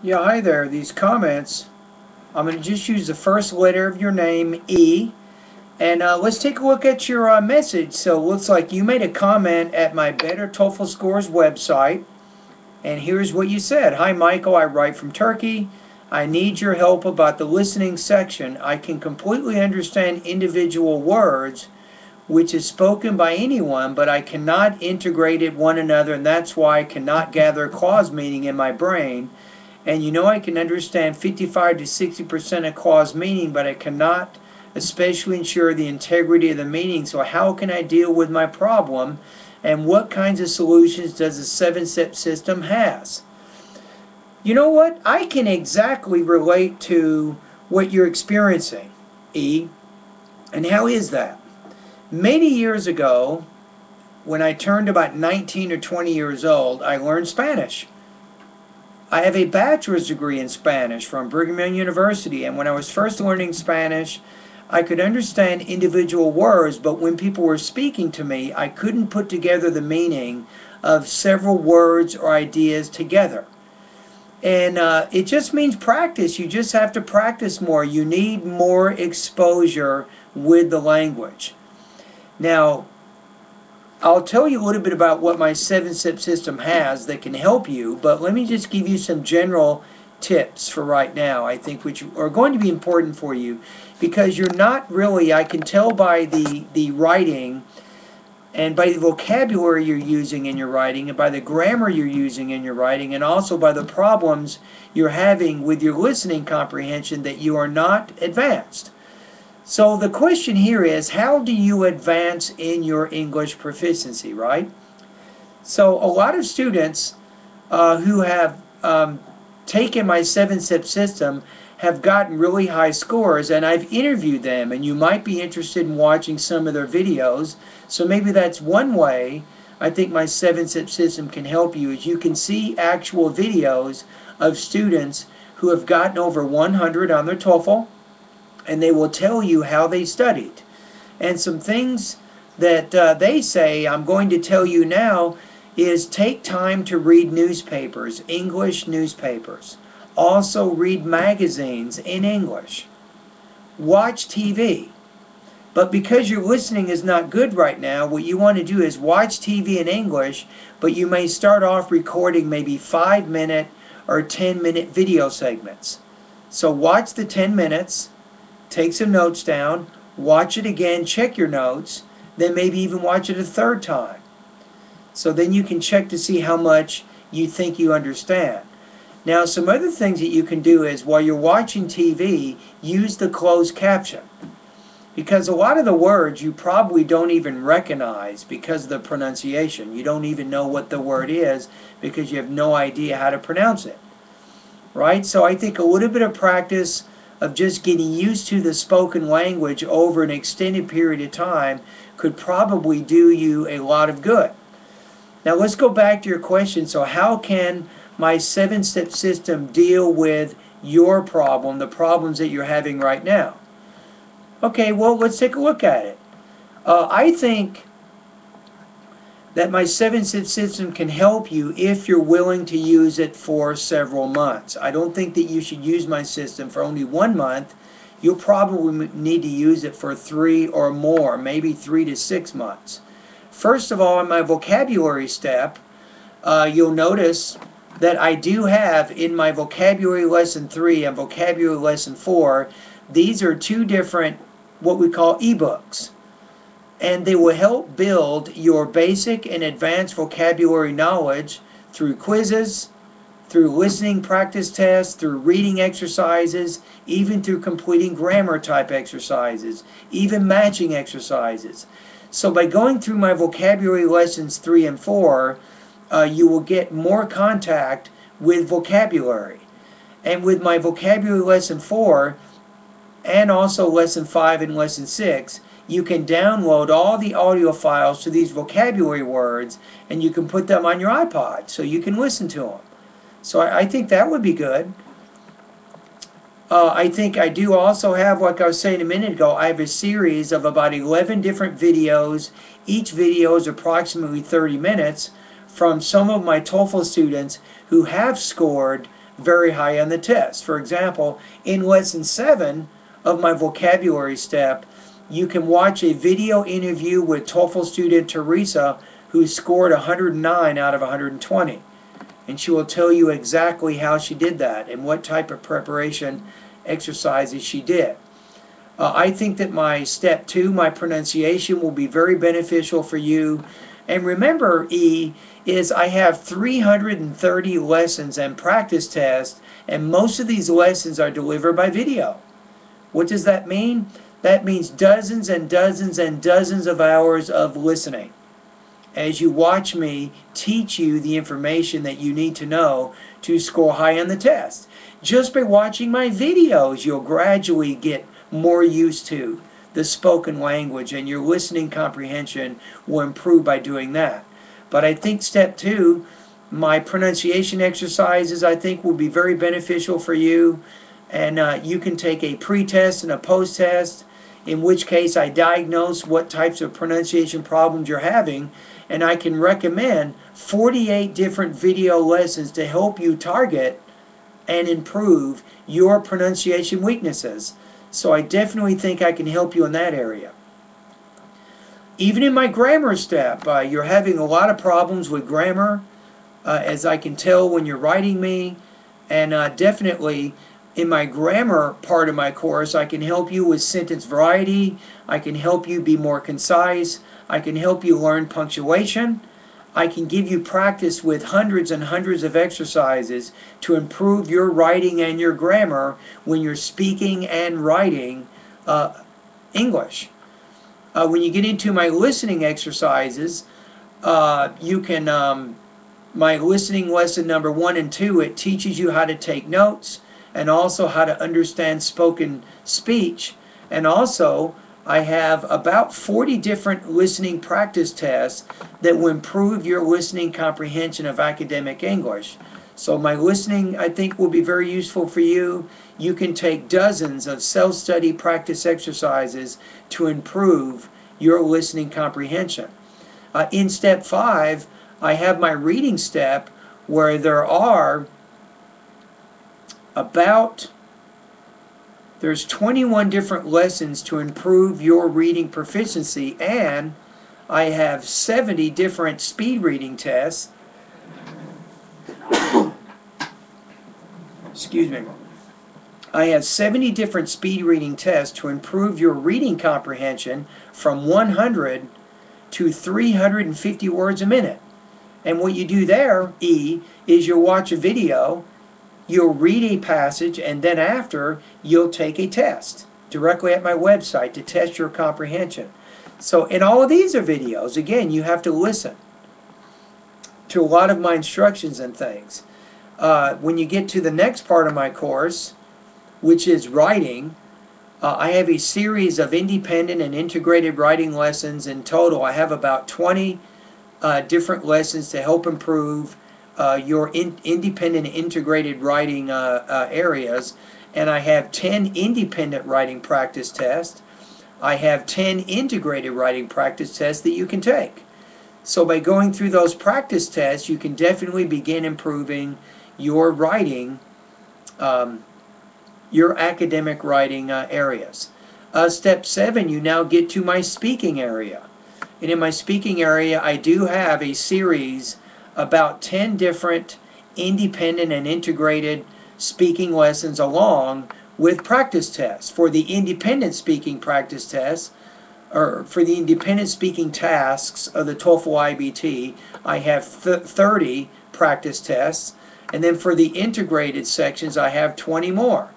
Yeah, hi there. These comments, I'm going to just use the first letter of your name, E, and let's take a look at your message. So it looks like you made a comment at my Better TOEFL Scores website, and here's what you said. Hi, Michael. I write from Turkey. I need your help about the listening section. I can completely understand individual words, which is spoken by anyone, but I cannot integrate it one another, and that's why I cannot gather clause meaning in my brain. And you know I can understand 55 to 60% of clause meaning, but I cannot especially ensure the integrity of the meaning. So how can I deal with my problem? And what kinds of solutions does the 7-step system has? You know what? I can exactly relate to what you're experiencing, E. And how is that? Many years ago, when I turned about 19 or 20 years old, I learned Spanish. I have a bachelor's degree in Spanish from Brigham Young University, and when I was first learning Spanish, I could understand individual words, but when people were speaking to me, I couldn't put together the meaning of several words or ideas together. And it just means practice. You just have to practice more. You need more exposure with the language. Now, I'll tell you a little bit about what my 7-step system has that can help you, but let me just give you some general tips for right now, I think, which are going to be important for you, because you're not really, I can tell by the writing and by the vocabulary you're using in your writing and by the grammar you're using in your writing and also by the problems you're having with your listening comprehension that you are not advanced. So the question here is, how do you advance in your English proficiency, right? So a lot of students who have taken my 7-step system have gotten really high scores, and I've interviewed them, and you might be interested in watching some of their videos. So maybe that's one way I think my 7-step system can help you, is you can see actual videos of students who have gotten over 100 on their TOEFL, and they will tell you how they studied. And some things that they say, I'm going to tell you now, is take time to read newspapers, English newspapers. Also read magazines in English. Watch TV. But because your listening is not good right now, what you want to do is watch TV in English, but you may start off recording maybe 5-minute or 10-minute video segments. So watch the 10 minutes, take some notes down, watch it again, check your notes, then maybe even watch it a third time. So then you can check to see how much you think you understand. Now, some other things that you can do is, while you're watching TV, use the closed caption. Because a lot of the words you probably don't even recognize because of the pronunciation. You don't even know what the word is because you have no idea how to pronounce it. Right? So I think a little bit of practice of just getting used to the spoken language over an extended period of time could probably do you a lot of good. Now let's go back to your question. So how can my 7-step system deal with your problem, the problems that you're having right now? Okay, well, let's take a look at it. I think that my 7-step system can help you if you're willing to use it for several months. I don't think that you should use my system for only 1 month. You'll probably need to use it for 3 or more, maybe 3 to 6 months. First of all, in my vocabulary step, you'll notice that I do have in my vocabulary lesson 3 and vocabulary lesson 4, these are 2 different what we call ebooks. And they will help build your basic and advanced vocabulary knowledge through quizzes, through listening practice tests, through reading exercises, even through completing grammar type exercises, even matching exercises. So by going through my vocabulary lessons 3 and 4, you will get more contact with vocabulary. And with my vocabulary lesson 4, and also lesson 5 and lesson 6, you can download all the audio files to these vocabulary words, and you can put them on your iPod so you can listen to them. So I think that would be good. I think I do also have, like I was saying a minute ago, I have a series of about 11 different videos. Each video is approximately 30 minutes from some of my TOEFL students who have scored very high on the test. For example, in lesson 7 of my vocabulary step, you can watch a video interview with TOEFL student Teresa, who scored 109 out of 120. And she will tell you exactly how she did that and what type of preparation exercises she did. I think that my step 2, my pronunciation, will be very beneficial for you. And remember, E, is I have 330 lessons and practice tests, and most of these lessons are delivered by video. What does that mean? That means dozens and dozens and dozens of hours of listening as you watch me teach you the information that you need to know to score high on the test. Just by watching my videos, you'll gradually get more used to the spoken language, and your listening comprehension will improve by doing that. But I think step 2, my pronunciation exercises, I think will be very beneficial for you. And you can take a pre-test and a post-test, in which case I diagnose what types of pronunciation problems you're having, and I can recommend 48 different video lessons to help you target and improve your pronunciation weaknesses. So I definitely think I can help you in that area. Even in my grammar step, you're having a lot of problems with grammar, as I can tell when you're writing me, and definitely in my grammar part of my course, I can help you with sentence variety, I can help you be more concise, I can help you learn punctuation, I can give you practice with hundreds and hundreds of exercises to improve your writing and your grammar when you're speaking and writing English. When you get into my listening exercises, you can, my listening lesson number 1 and 2, it teaches you how to take notes and also how to understand spoken speech. And also, I have about 40 different listening practice tests that will improve your listening comprehension of academic English. So my listening, I think, will be very useful for you. You can take dozens of self-study practice exercises to improve your listening comprehension. In step 5, I have my reading step, where there are there's 21 different lessons to improve your reading proficiency, and I have 70 different speed reading tests. Excuse me. I have 70 different speed reading tests to improve your reading comprehension from 100 to 350 words a minute. And what you do there, E, is you'll watch a video, you'll read a passage, and then after, you'll take a test directly at my website to test your comprehension. So, and all of these are videos. Again, you have to listen to a lot of my instructions and things. When you get to the next part of my course, which is writing, I have a series of independent and integrated writing lessons. In total, I have about 20 different lessons to help improve your independent and integrated writing areas. And I have 10 independent writing practice tests. I have 10 integrated writing practice tests that you can take. So by going through those practice tests, you can definitely begin improving your writing, your academic writing areas. Step 7, you now get to my speaking area. And in my speaking area, I do have a series about 10 different independent and integrated speaking lessons along with practice tests. For the independent speaking practice tests, or for the independent speaking tasks of the TOEFL IBT, I have 30 practice tests. And then for the integrated sections, I have 20 more.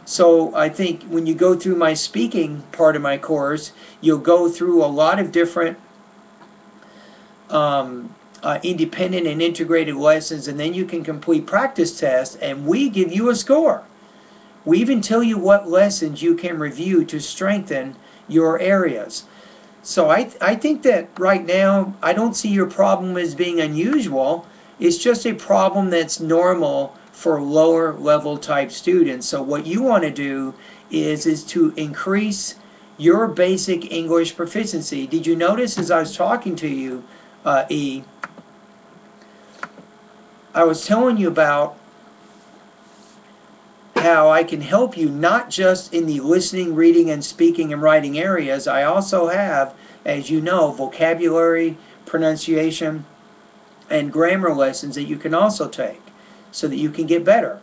So I think when you go through my speaking part of my course, you'll go through a lot of different independent and integrated lessons, and then you can complete practice tests, and we give you a score. We even tell you what lessons you can review to strengthen your areas. So I think that right now, I don't see your problem as being unusual. It's just a problem that's normal for lower level type students. So what you want to do is to increase your basic English proficiency. Did you notice as I was talking to you, E, I was telling you about how I can help you not just in the listening, reading, and speaking and writing areas. I also have, as you know, vocabulary, pronunciation, and grammar lessons that you can also take so that you can get better.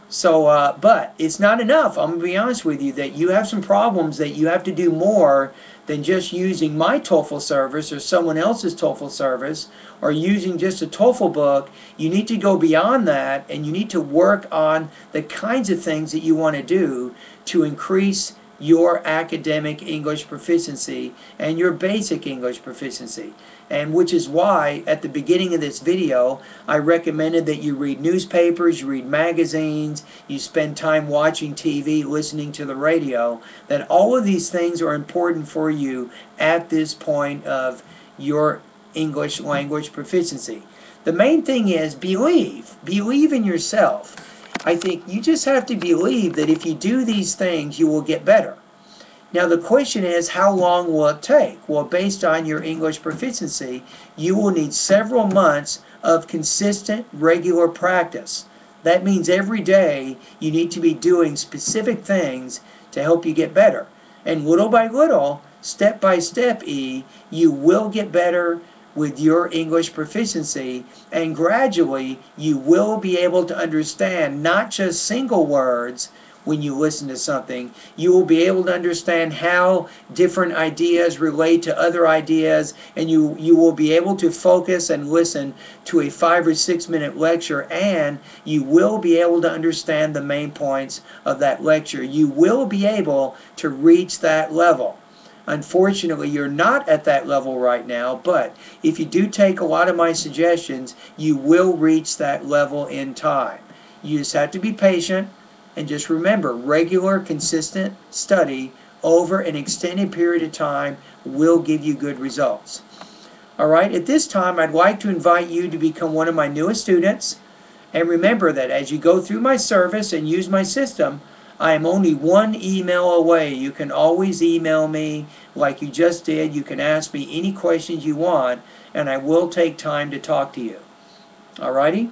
So, but it's not enough. I'm going to be honest with you that you have some problems that you have to do more than just using my TOEFL service or someone else's TOEFL service or using just a TOEFL book. You need to go beyond that, and you need to work on the kinds of things that you want to do to increase your academic English proficiency and your basic English proficiency. And which is why at the beginning of this video I recommended that you read newspapers, you read magazines, you spend time watching TV, listening to the radio, that all of these things are important for you at this point of your English language proficiency. The main thing is believe in yourself. I think you just have to believe that if you do these things you will get better. Now the question is, how long will it take? Well, based on your English proficiency, you will need several months of consistent, regular practice. That means every day you need to be doing specific things to help you get better. And little by little, step by step, you will get better with your English proficiency, and gradually you will be able to understand not just single words. When you listen to something, you will be able to understand how different ideas relate to other ideas, and you will be able to focus and listen to a 5 or 6 minute lecture, and you will be able to understand the main points of that lecture. You will be able to reach that level. Unfortunately, you're not at that level right now, but if you do take a lot of my suggestions, you will reach that level in time. You just have to be patient. And just remember, regular, consistent study over an extended period of time will give you good results. All right, at this time, I'd like to invite you to become one of my newest students. And remember that as you go through my service and use my system, I am only one email away. You can always email me like you just did. You can ask me any questions you want, and I will take time to talk to you. All righty?